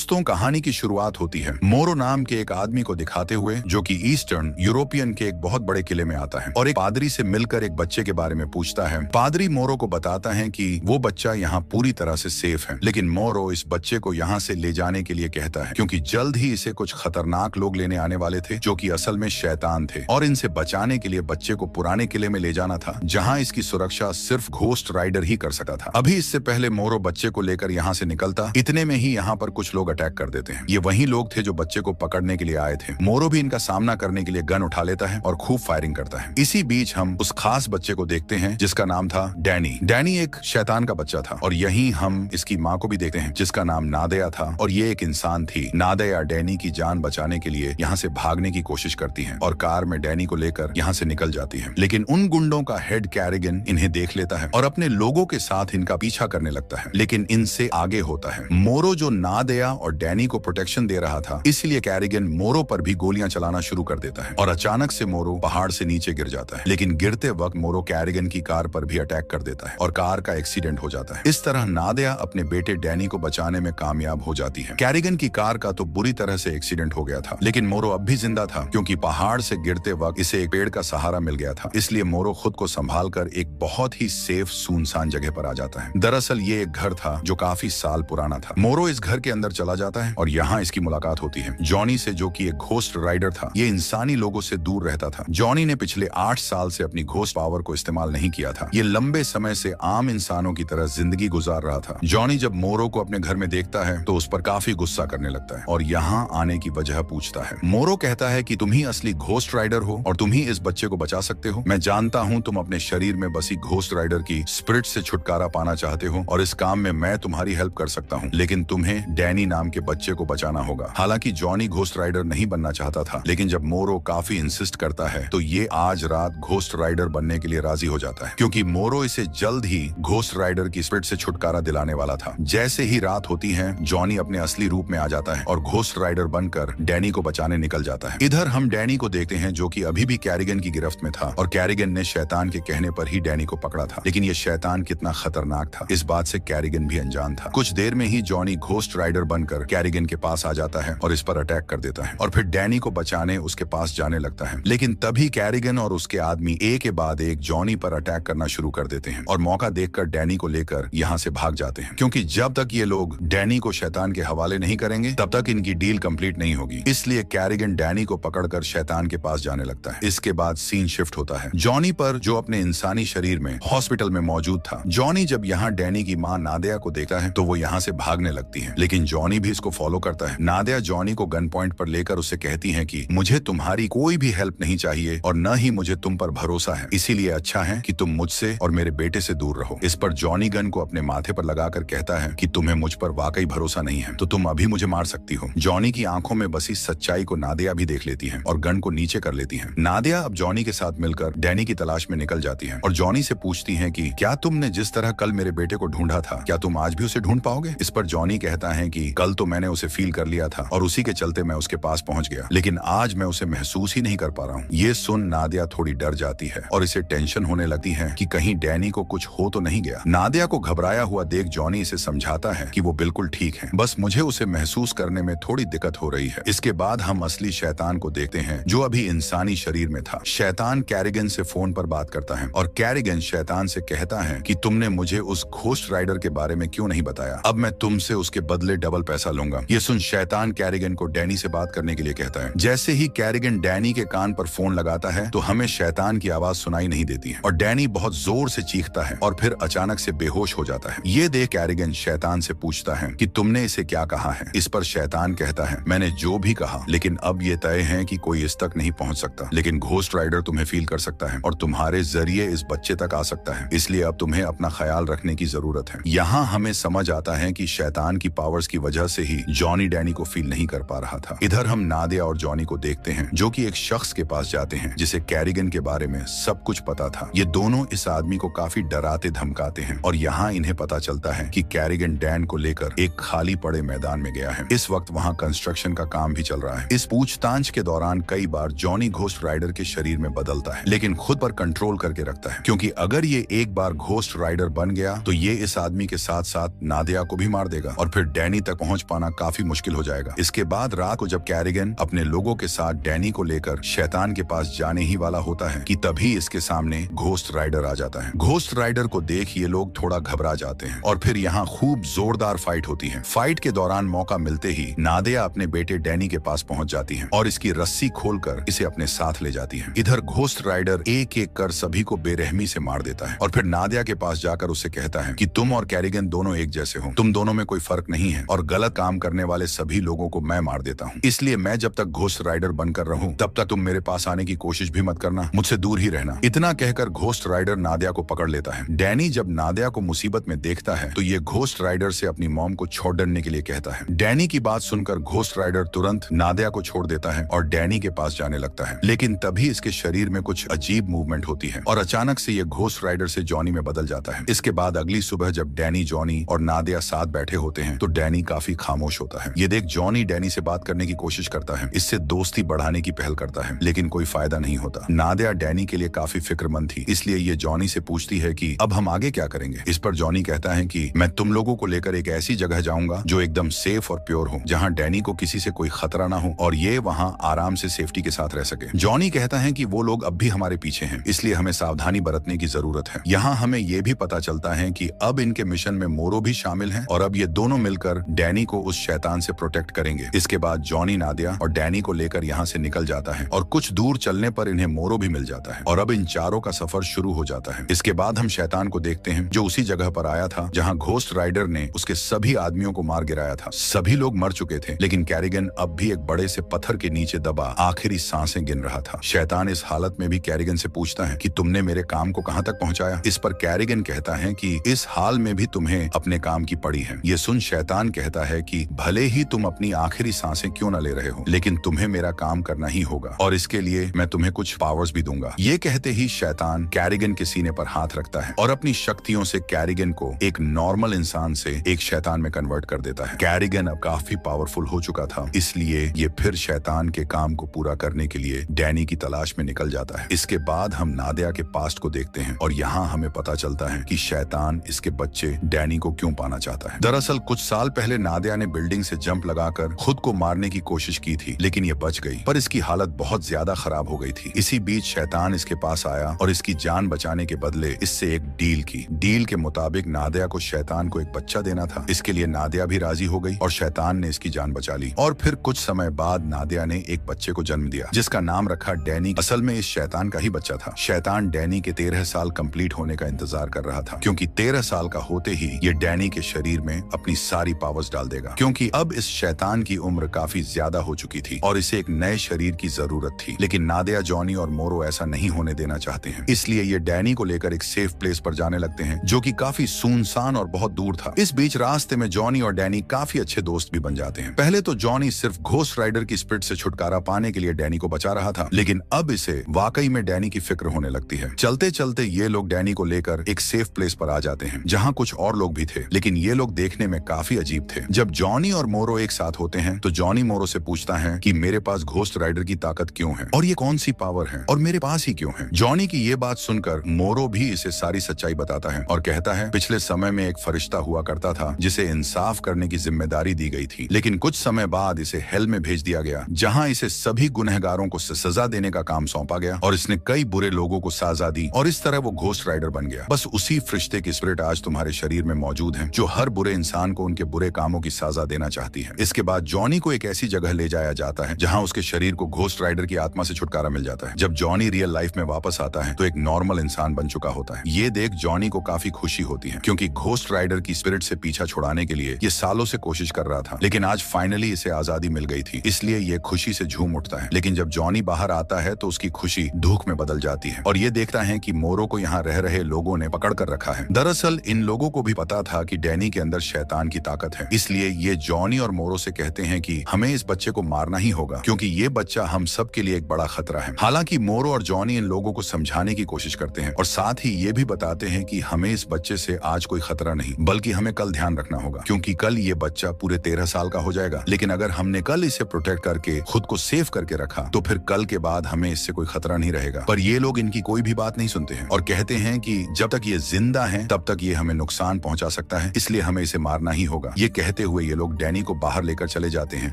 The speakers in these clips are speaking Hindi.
दोस्तों, कहानी की शुरुआत होती है मोरो नाम के एक आदमी को दिखाते हुए, जो कि ईस्टर्न यूरोपियन के एक बहुत बड़े किले में आता है और एक पादरी से मिलकर एक बच्चे के बारे में पूछता है। पादरी मोरो को बताता है कि वो बच्चा यहाँ पूरी तरह से सेफ है, लेकिन मोरो इस बच्चे को यहाँ से ले जाने के लिए कहता है क्योंकि जल्द ही इसे कुछ खतरनाक लोग लेने आने वाले थे, जो कि असल में शैतान थे, और इनसे बचाने के लिए बच्चे को पुराने किले में ले जाना था, जहाँ इसकी सुरक्षा सिर्फ घोस्ट राइडर ही कर सकता था। अभी इससे पहले मोरो बच्चे को लेकर यहाँ से निकलता, इतने में ही यहाँ पर कुछ लोग अटैक कर देते हैं। ये वही लोग थे जो बच्चे को पकड़ने के लिए आए थे। मोरो भी इनका सामना करने के लिए गन उठा लेता है और खूब फायरिंग करता है। इसी बीच हम उस खास बच्चे को देखते हैं जिसका नाम था डैनी। डैनी एक शैतान का बच्चा था और यहीं हम इसकी माँ को भी देखते हैं जिसका नाम नादिया था, और ये एक इंसान थी। नादिया डैनी की जान बचाने के लिए यहाँ से भागने की कोशिश करती है और कार में डैनी को लेकर यहाँ से निकल जाती है, लेकिन उन गुंडों का हेड कैरिगन इन्हें देख लेता है और अपने लोगों के साथ इनका पीछा करने लगता है, लेकिन इनसे आगे होता है। मोरो जो नादिया और डैनी को प्रोटेक्शन दे रहा था, इसलिए कैरिगन मोरो पर भी गोलियां चलाना शुरू कर देता है और अचानक से मोरो पहाड़ से नीचे गिर जाता है, लेकिन गिरते वक्त मोरो कैरिगन की कार पर भी अटैक कर देता है और कार का एक्सीडेंट हो जाता है। इस तरह नादिया अपने बेटे डैनी को बचाने में कामयाब हो जाती है। कैरिगन की कार का तो बुरी तरह से एक्सीडेंट हो गया था, लेकिन मोरो अब भी जिंदा था क्योंकि पहाड़ से गिरते वक्त इसे एक पेड़ का सहारा मिल गया था, इसलिए मोरो खुद को संभाल कर एक बहुत ही सेफ सुनसान जगह पर आ जाता है। दरअसल ये एक घर था जो काफी साल पुराना था। मोरो इस घर के अंदर चला जाता है और यहाँ इसकी मुलाकात होती है जॉनी से, जो कि एक घोस्ट राइडर था। ये इंसानी लोगों से दूर रहता था। जॉनी ने पिछले 8 साल से अपनी घोस्ट पावर को इस्तेमाल नहीं किया था। ये लंबे समय से आम इंसानों की तरह जिंदगी गुजार रहा था। जॉनी जब मोरो को अपने घर में देखता है तो उस पर काफी गुस्सा करने लगता है और यहाँ आने की वजह पूछता है। मोरो कहता है कि तुम ही असली घोस्ट राइडर हो और तुम ही इस बच्चे को बचा सकते हो। मैं जानता हूँ तुम अपने शरीर में बसी घोस्ट राइडर की स्पिरिट से छुटकारा पाना चाहते हो और इस काम में मैं तुम्हारी हेल्प कर सकता हूँ, लेकिन तुम्हें डैनी नाम के बच्चे को बचाना होगा। हालांकि जॉनी घोस्ट राइडर नहीं बनना चाहता था, लेकिन जब मोरो काफी इंसिस्ट करता है तो ये आज रात घोस्ट राइडर बनने के लिए राजी हो जाता है, क्योंकि मोरो इसे जल्द ही घोस्ट राइडर की स्पिरिट से छुटकारा दिलाने वाला था। जैसे ही रात होती है, जॉनी अपने असली रूप में आ जाता है और घोस्ट राइडर बनकर डैनी को बचाने निकल जाता है। इधर हम डैनी को देखते हैं जो कि अभी भी कैरिगन की गिरफ्त में था और कैरिगन ने शैतान के कहने पर ही डैनी को पकड़ा था, लेकिन ये शैतान कितना खतरनाक था इस बात से कैरिगन भी अनजान था। कुछ देर में ही जॉनी घोस्ट राइडर बनकर कैरिगन के पास आ जाता है और इस पर अटैक कर देता है और फिर डैनी को बचाने उसके पास जाने लगता है, लेकिन तभी कैरिगन और उसके आदमी एक के बाद एक जॉनी पर अटैक करना शुरू कर देते हैं और मौका देखकर डैनी को लेकर यहाँ से भाग जाते हैं, क्योंकि जब तक ये लोग डैनी को शैतान के हवाले नहीं करेंगे तब तक इनकी डील कंप्लीट नहीं होगी। इसलिए कैरिगन डैनी को पकड़कर शैतान के पास जाने लगता है। इसके बाद सीन शिफ्ट होता है जॉनी पर, जो अपने इंसानी शरीर में हॉस्पिटल में मौजूद था। जॉनी जब यहाँ डैनी की माँ नादिया को देखता है तो वो यहाँ से भागने लगती है, लेकिन जॉनी भी इसको फॉलो करता है। नादिया जॉनी को गन पॉइंट पर लेकर उसे कहती है कि मुझे तुम्हारी कोई भी हेल्प नहीं चाहिए और न ही मुझे तुम पर भरोसा है, इसीलिए अच्छा है कि तुम मुझसे और मेरे बेटे से दूर रहो। इस पर जॉनी गन को अपने माथे पर लगाकर कहता है कि तुम्हें मुझ पर वाकई भरोसा नहीं है तो तुम अभी मुझे मार सकती हो। जॉनी की आंखों में बसी सच्चाई को नादिया भी देख लेती है और गन को नीचे कर लेती है। नादिया अब जॉनी के साथ मिलकर डैनी की तलाश में निकल जाती है और जॉनी से पूछती है कि क्या तुमने जिस तरह कल मेरे बेटे को ढूंढा था, क्या तुम आज भी उसे ढूंढ पाओगे? इस पर जॉनी कहता है कि कल तो मैंने उसे फील कर लिया था और उसी के चलते मैं उसके पास पहुंच गया, लेकिन आज मैं उसे महसूस ही नहीं कर पा रहा हूँ। ये सुन नादिया थोड़ी डर जाती है और इसे टेंशन होने लगती है कि कहीं डैनी को कुछ हो तो नहीं गया। नादिया को घबराया हुआ देख जॉनी इसे समझाता है कि वो बिल्कुल ठीक है, बस मुझे उसे महसूस करने में थोड़ी दिक्कत हो रही है। इसके बाद हम असली शैतान को देखते हैं जो अभी इंसानी शरीर में था। शैतान कैरिगन से फोन पर बात करता है और कैरिगन शैतान से कहता है कि तुमने मुझे उस घोस्ट राइडर के बारे में क्यों नहीं बताया, अब मैं तुमसे उसके बदले डबल पैसा लूंगा। ये सुन शैतान कैरिगन को डैनी से बात करने के लिए कहता है। जैसे ही कैरिगन डैनी के कान पर फोन लगाता है तो हमें शैतान की आवाज सुनाई नहीं देती है और डैनी बहुत जोर से चीखता है और फिर अचानक से बेहोश हो जाता है। ये देख कैरिगन शैतान से पूछता है कि तुमने इसे क्या कहा है। इस पर शैतान कहता है, मैंने जो भी कहा, लेकिन अब ये तय है कि कोई इस तक नहीं पहुंच सकता, लेकिन घोस्ट राइडर तुम्हें फील कर सकता है और तुम्हारे जरिए इस बच्चे तक आ सकता है, इसलिए अब तुम्हें अपना ख्याल रखने की जरूरत है। यहाँ हमें समझ आता है कि शैतान की पावर्स की वजह से ही जॉनी डैनी को फील नहीं कर पा रहा था। इधर हम नादिया और जॉनी को देखते हैं जो कि एक शख्स के पास जाते हैं जिसे कैरिगन के बारे में सब कुछ पता था। ये दोनों इस आदमी को काफी डराते धमकाते हैं और यहाँ इन्हें पता चलता है कि कैरिगन डैन को लेकर एक खाली पड़े मैदान में गया है। इस वक्त वहाँ कंस्ट्रक्शन का काम भी चल रहा है। इस पूछताछ के दौरान कई बार जॉनी घोस्ट राइडर के शरीर में बदलता है, लेकिन खुद पर कंट्रोल करके रखता है, क्योंकि अगर ये एक बार घोस्ट राइडर बन गया तो ये इस आदमी के साथ साथ नादिया को भी मार देगा और फिर डैनी तक पहुंच पाना काफी मुश्किल हो जाएगा। इसके बाद रात को जब कैरिगन अपने लोगों के साथ डैनी को लेकर शैतान के पास जाने ही वाला होता है कि तभी इसके सामने घोस्ट राइडर आ जाता है। घोस्ट राइडर को देख ये लोग थोड़ा घबरा जाते हैं और फिर यहाँ खूब जोरदार फाइट होती है। फाइट के दौरान मौका मिलते ही नादिया अपने बेटे डैनी के पास पहुंच जाती है और इसकी रस्सी खोलकर इसे अपने साथ ले जाती है। इधर घोस्ट राइडर एक एक कर सभी को बेरहमी से मार देता है और फिर नादिया के पास जाकर उससे कहता है कि तुम और कैरिगन दोनों एक जैसे हो, तुम दोनों में कोई फर्क नहीं है और गलत काम करने वाले सभी लोगों को मैं मार देता हूँ। इसलिए मैं जब तक घोस्ट राइडर बनकर रहूं तब तक तुम मेरे पास आने की कोशिश भी मत करना, मुझसे दूर ही रहना। इतना कहकर घोस्ट राइडर नादिया को पकड़ लेता है। डैनी जब नादिया को मुसीबत में देखता है तो ये घोस्ट राइडर से अपनी मॉम को छोड़ डरने के लिए कहता है। डैनी की बात सुनकर घोस्ट राइडर तुरंत नादिया को छोड़ देता है और डैनी के पास जाने लगता है। लेकिन तभी इसके शरीर में कुछ अजीब मूवमेंट होती है और अचानक से ये घोस्ट राइडर से जॉनी में बदल जाता है। इसके बाद अगली सुबह जब डैनी, जॉनी और नादिया साथ बैठे होते हैं तो डैनी काफी खामोश होता है। ये देख जॉनी डैनी से बात करने की कोशिश करता है, इससे दोस्ती बढ़ाने की पहल करता है, लेकिन कोई फायदा नहीं होता। नादिया डैनी के लिए काफी फिक्रमंद थी, इसलिए ये जॉनी से पूछती है कि अब हम आगे क्या करेंगे। इस पर जॉनी कहता है कि मैं तुम लोगों को लेकर एक ऐसी जगह जाऊंगा जो एकदम सेफ और प्योर हो, जहां डैनी को किसी से कोई खतरा ना हो और ये वहां आराम से सेफ्टी के साथ रह सके। जॉनी कहता है कि वो लोग अब भी हमारे पीछे हैं, इसलिए हमें सावधानी बरतने की जरूरत है। यहाँ हमें ये भी पता चलता है कि अब इनके मिशन में मोरो भी शामिल है और अब ये दोनों मिलकर डैनी को उस शैतान से प्रोटेक्ट करेंगे। इसके बाद जॉनी, नादिया और डैनी को लेकर यहाँ से निकल जाता है और कुछ दूर चलने पर इन्हें मोरो भी मिल जाता है और अब इन चारों का सफर शुरू हो जाता है। इसके बाद हम शैतान को देखते हैं जो उसी जगह पर आया था जहाँ घोस्ट राइडर ने उसके सभी आदमियों को मार गिराया था। सभी लोग मर चुके थे, लेकिन कैरिगन अब भी एक बड़े से पत्थर के नीचे दबा आखिरी सांसें गिन रहा था। शैतान इस हालत में भी कैरिगन से पूछता है कि तुमने मेरे काम को कहां तक पहुंचाया। इस पर कैरिगन कहता है कि इस हाल में भी तुम्हें अपने काम की पड़ी है। ये सुन शैतान कहता है कि भले ही तुम अपनी आखिरी सांसें क्यों न ले रहे हो, लेकिन तुम्हें मेरा काम करना ही होगा और इसके लिए मैं तुम्हें कुछ पावर्स भी दूंगा। ये कहते ही शैतान कैरिगन के सीने पर हाथ रखता है और अपनी शक्तियों से कैरिगन को एक नॉर्मल इंसान से एक शैतान में कन्वर्ट कर देता है। कैरिगन अब काफी पावरफुल हो चुका था, इसलिए ये फिर शैतान के काम को पूरा करने के लिए डैनी की तलाश में निकल जाता है। इसके बाद हम नादिया के पास्ट को देखते हैं और यहाँ हमें पता चलता है कि शैतान इसके बच्चे डैनी को क्यों पाना चाहता है। दरअसल कुछ साल पहले नादिया ने बिल्डिंग से जंप लगाकर खुद को मारने की कोशिश की थी, लेकिन ये बच गई, पर इसकी हालत बहुत ज्यादा खराब हो गई थी। इसी बीच शैतान इसके पास आया और इसकी जान बचाने के बदले इससे एक डील की। डील के मुताबिक नादिया को शैतान को एक बच्चा देना था। इसके लिए नादिया भी राजी हो गई और शैतान ने इसकी जान बचा ली और फिर कुछ समय बाद नादिया ने एक बच्चे को जन्म दिया जिसका नाम रखा डैनी। असल में इस शैतान का ही बच्चा था। शैतान डैनी के 13 साल कंप्लीट होने का इंतजार कर रहा था, क्योंकि 13 साल का होते ही ये डैनी के शरीर में अपनी सारी पावर्स डाल देगा, क्योंकि अब इस शैतान की उम्र काफी ज्यादा हो चुकी थी और इसे एक नए शरीर की जरूरत थी। लेकिन नादिया, जॉनी और मोरो ऐसा नहीं होने देना चाहते हैं, इसलिए ये डैनी को लेकर एक सेफ प्लेस पर जाने लगते हैं जो कि काफी सुनसान और बहुत दूर था। इस बीच रास्ते में जॉनी और डैनी काफी अच्छे दोस्त भी बन जाते हैं। पहले तो जॉनी सिर्फ घोस्ट राइडर की स्पिरिट से छुटकारा पाने के लिए डैनी को बचा रहा था, लेकिन अब इसे वाकई में डैनी की फिक्र होने लगती है। चलते चलते ये लोग डैनी को लेकर एक सेफ प्लेस पर आ जाते हैं जहाँ कुछ और लोग भी थे, लेकिन ये लोग देखने में काफी अजीब थे। जब जॉनी और मोरो एक साथ होते हैं तो जॉनी मोरो से पूछता है कि मेरे पास घोस्ट राइडर की ताकत क्यों है और ये कौन सी पावर है और मेरे पास ही क्यों है। जॉनी की ये बात सुनकर मोरो भी इसे सारी सच्चाई बताता है और कहता है पिछले समय में एक फरिश्ता हुआ करता था जिसे इंसाफ करने की जिम्मेदारी दी गई थी, लेकिन कुछ समय बाद इसे हेल में भेज दिया गया जहाँ इसे सभी गुनहगारों को सजा देने का काम सौंपा गया और इसने कई बुरे लोगों को सजा दी और इस तरह वो घोस्ट राइडर बन गया। बस उसी फरिश्ते की स्पिरिट आज तुम्हारे शरीर में मौजूद है जो हर बुरे इंसान को उनके बुरे कामों की सजा देना चाहती है। इसके बाद जॉनी को एक ऐसी जगह ले जाया जाता है जहाँ उसके शरीर को घोस्ट राइडर की आत्मा से छुटकारा मिल जाता है। जब जॉनी रियल लाइफ में वापस आता है तो एक नॉर्मल इंसान बन चुका होता है। ये देख जॉनी को काफी खुशी होती है, क्योंकि घोस्ट राइडर की स्पिरिट से पीछा छुड़ाने के लिए ये सालों से कोशिश कर रहा था, लेकिन आज फाइनली इसे आजादी मिल गई थी, इसलिए ये खुशी से झूम उठता है। लेकिन जब जॉनी बाहर आता है तो उसकी खुशी दुख में बदल जाती है और ये देखता है कि मोरो को यहाँ रह रहे लोगों ने पकड़ कर रखा है। दरअसल इन लोगों को भी पता था कि डैनी के अंदर शैतान की ताकत है, इसलिए ये जॉनी और मोरो से कहते हैं कि हमें इस बच्चे को मारना ही होगा, क्योंकि ये बच्चा हम सब के लिए एक बड़ा खतरा है। हालांकि मोरो और जॉनी इन लोगों को समझाने की कोशिश करते हैं और साथ ही ये भी बताते हैं कि हमें इस बच्चे से आज कोई खतरा नहीं, बल्कि हमें कल ध्यान रखना होगा, क्योंकि कल ये बच्चा पूरे 13 साल का हो जाएगा। लेकिन अगर हमने कल इसे प्रोटेक्ट करके खुद को सेफ करके रखा तो फिर कल के बाद हमें इससे कोई खतरा नहीं रहेगा। पर ये लोग इनकी कोई भी बात नहीं सुनते हैं और कहते हैं कि जब तक ये जिंदा है तब तक ये हमें नुकसान पहुंचा सकता है, इसलिए हमें इसे मारना ही होगा। ये कहते करते हुए ये लोग डैनी को बाहर लेकर चले जाते हैं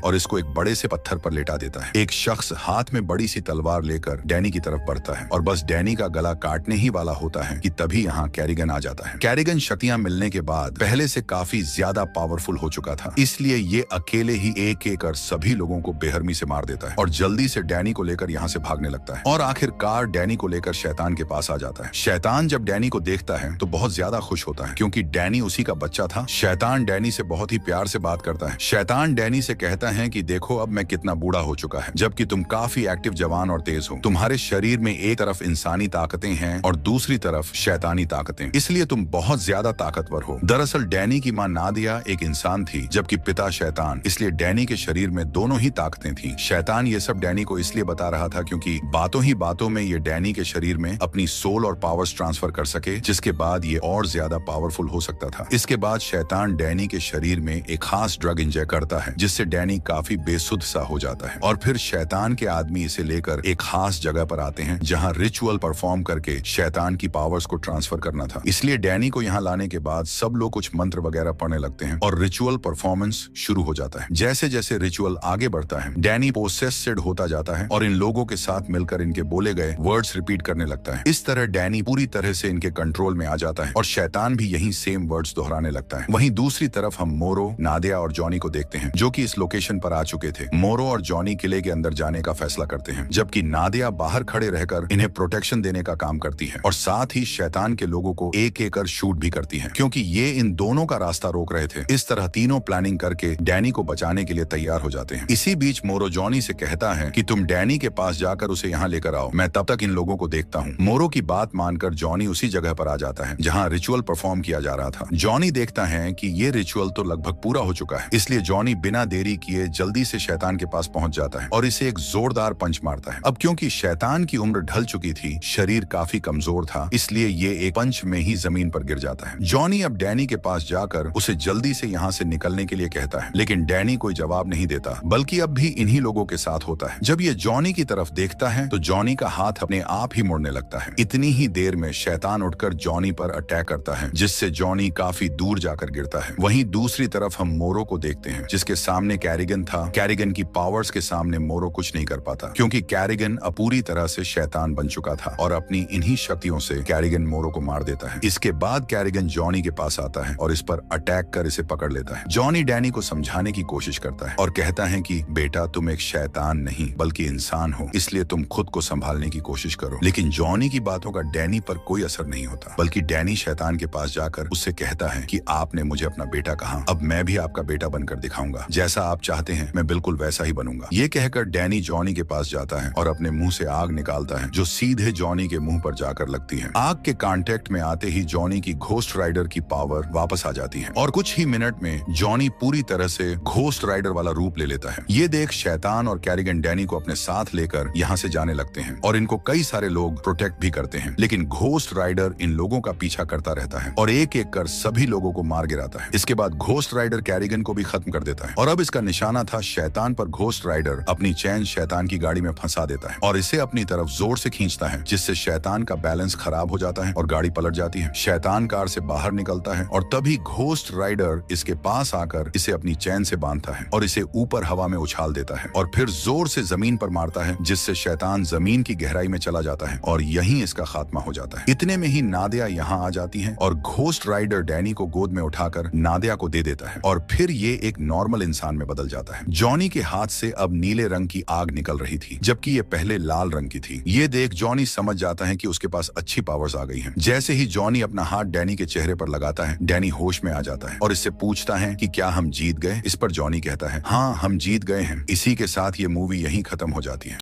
और इसको एक बड़े से पत्थर पर लेटा देता है। एक शख्स हाथ में बड़ी सी तलवार लेकर डैनी की तरफ बढ़ता है और बस डैनी का गला काटने ही वाला होता है कि तभी यहाँ कैरिगन आ जाता है। कैरिगन शक्तियां मिलने के बाद पहले से काफी ज्यादा पावरफुल हो चुका था, इसलिए ये अकेले ही एक एक कर सभी लोगों को बेरहमी से मार देता है और जल्दी से डैनी को लेकर यहाँ से भागने लगता है और आखिरकार डैनी को लेकर शैतान के पास आ जाता है। शैतान जब डैनी को देखता है तो बहुत ज्यादा खुश होता है क्योंकि डैनी उसी का बच्चा था। शैतान डैनी से बहुत ही प्यार से बात करता है। शैतान डैनी से कहता है कि देखो अब मैं कितना बूढ़ा हो चुका है, जबकि तुम काफी एक्टिव, जवान और तेज हो। तुम्हारे शरीर में एक तरफ इंसानी ताकतें हैं और दूसरी तरफ शैतानी ताकतें, इसलिए तुम बहुत ज्यादा ताकतवर हो। दरअसल डैनी की मां नादिया एक इंसान थी जबकि पिता शैतान, इसलिए डैनी के शरीर में दोनों ही ताकतें थी। शैतान ये सब डैनी को इसलिए बता रहा था क्योंकि बातों ही बातों में ये डैनी के शरीर में अपनी सोल और पावर्स ट्रांसफर कर सके, जिसके बाद ये और ज्यादा पावरफुल हो सकता था। इसके बाद शैतान डैनी के शरीर में एक खास ड्रग इंजेक्ट करता है जिससे डैनी काफी बेसुध सा हो जाता है और फिर शैतान के आदमी इसे लेकर एक खास जगह पर आते हैं जहां रिचुअल परफॉर्म करके शैतान की पावर्स को ट्रांसफर करना था। इसलिए डैनी को यहाँ लाने के बाद सब लोग कुछ मंत्र वगैरह पढ़ने लगते हैं और रिचुअल परफॉर्मेंस शुरू हो जाता है। जैसे जैसे रिचुअल आगे बढ़ता है डैनी पोसेस्ड होता जाता है और इन लोगों के साथ मिलकर इनके बोले गए वर्ड्स रिपीट करने लगता है। इस तरह डैनी पूरी तरह से इनके कंट्रोल में आ जाता है और शैतान भी यही सेम वर्ड्स दोहराने लगता है। वहीं दूसरी तरफ हम मोरो, नादिया और जॉनी को देखते हैं जो कि इस लोकेशन पर आ चुके थे। मोरो और जॉनी किले के अंदर जाने का फैसला करते हैं जबकि नादिया बाहर खड़े रहकर इन्हें प्रोटेक्शन देने का काम करती है और साथ ही शैतान के लोगों को एक एक कर शूट भी करती है क्योंकि ये इन दोनों का रास्ता रोक रहे थे। इस तरह तीनों प्लानिंग करके डैनी को बचाने के लिए तैयार हो जाते हैं। इसी बीच मोरो जॉनी से कहता है कि तुम डैनी के पास जाकर उसे यहाँ लेकर आओ, मैं तब तक इन लोगों को देखता हूँ। मोरो की बात मानकर जॉनी उसी जगह पर आ जाता है जहाँ रिचुअल परफॉर्म किया जा रहा था। जॉनी देखता है कि ये रिचुअल तो लगभग पूरा हो चुका है, इसलिए जॉनी बिना देरी किए जल्दी से शैतान के पास पहुंच जाता है और इसे एक जोरदार पंच मारता है। अब क्योंकि शैतान की उम्र ढल चुकी थी, शरीर काफी कमजोर था, इसलिए ये एक पंच में ही जमीन पर गिर जाता है। जॉनी अब डैनी के पास जाकर उसे जल्दी से यहाँ से निकलने के लिए कहता है, लेकिन डैनी कोई जवाब नहीं देता बल्कि अब भी इन्हीं लोगों के साथ होता है। जब ये जॉनी की तरफ देखता है तो जॉनी का हाथ अपने आप ही मुड़ने लगता है। इतनी ही देर में शैतान उठकर जॉनी पर अटैक करता है जिससे जॉनी काफी दूर जाकर गिरता है। वहीं दूसरी तरफ हम मोरो को देखते हैं जिसके सामने कैरिगन था। कैरिगन की पावर्स के सामने मोरो कुछ नहीं कर पाता क्योंकि कैरिगन अब पूरी तरह से शैतान बन चुका था और अपनी इन्हीं शक्तियों से कैरिगन मोरो को मार देता है। इसके बाद कैरिगन जॉनी के पास आता है और इस पर अटैक कर इसे पकड़ लेता है। जॉनी डैनी को समझाने की कोशिश करता है और कहता है कि बेटा तुम एक शैतान नहीं बल्कि इंसान हो, इसलिए तुम खुद को संभालने की कोशिश करो। लेकिन जॉनी की बातों का डैनी पर कोई असर नहीं होता बल्कि डैनी शैतान के पास जाकर उससे कहता है कि आपने मुझे अपना बेटा कहा, अब मैं भी आपका बेटा बनकर दिखाऊंगा, जैसा आप चाहते हैं मैं बिल्कुल वैसा ही बनूंगा। ये कहकर डैनी जॉनी के पास जाता है और अपने मुंह से आग निकालता है जो सीधे जॉनी के मुंह पर जाकर लगती है। आग के कांटेक्ट में आते ही जॉनी की घोस्ट राइडर की पावर वापस आ जाती है और कुछ ही मिनट में जॉनी पूरी तरह से घोस्ट राइडर वाला रूप ले लेता है। ये देख शैतान और कैरिगन डैनी को अपने साथ लेकर यहाँ से जाने लगते हैं और इनको कई सारे लोग प्रोटेक्ट भी करते हैं, लेकिन घोस्ट राइडर इन लोगों का पीछा करता रहता है और एक एक कर सभी लोगों को मार गिराता है। इसके बाद घोस्ट राइडर कैरिगन को भी खत्म कर देता है और अब इसका निशाना था शैतान पर। घोस्ट राइडर अपनी चैन शैतान की गाड़ी में फंसा देता है और इसे अपनी तरफ जोर से खींचता है जिससे शैतान का बैलेंस खराब हो जाता है और गाड़ी पलट जाती है। शैतान कार से बाहर निकलता है और तभी घोस्ट राइडर इसके पास आकर इसे अपनी चैन से बांधता है और इसे ऊपर हवा में उछाल देता है और फिर जोर से जमीन पर मारता है जिससे शैतान जमीन की गहराई में चला जाता है और यहीं इसका खात्मा हो जाता है। इतने में ही नादिया यहाँ आ जाती है और घोस्ट राइडर डैनी को गोद में उठाकर नादिया को दे देता है और फिर ये एक नॉर्मल इंसान में बदल जाता है। जॉनी के हाथ से अब नीले रंग की आग निकल रही थी जबकि ये पहले लाल रंग की थी। ये देख जॉनी समझ जाता है कि उसके पास अच्छी पावर्स आ गई हैं। जैसे ही जॉनी अपना हाथ डैनी के चेहरे पर लगाता है, डैनी होश में आ जाता है और इससे पूछता है कि क्या हम जीत गए। इस पर जॉनी कहता है हाँ हम जीत गए हैं। इसी के साथ ये मूवी यहीं खत्म हो जाती है।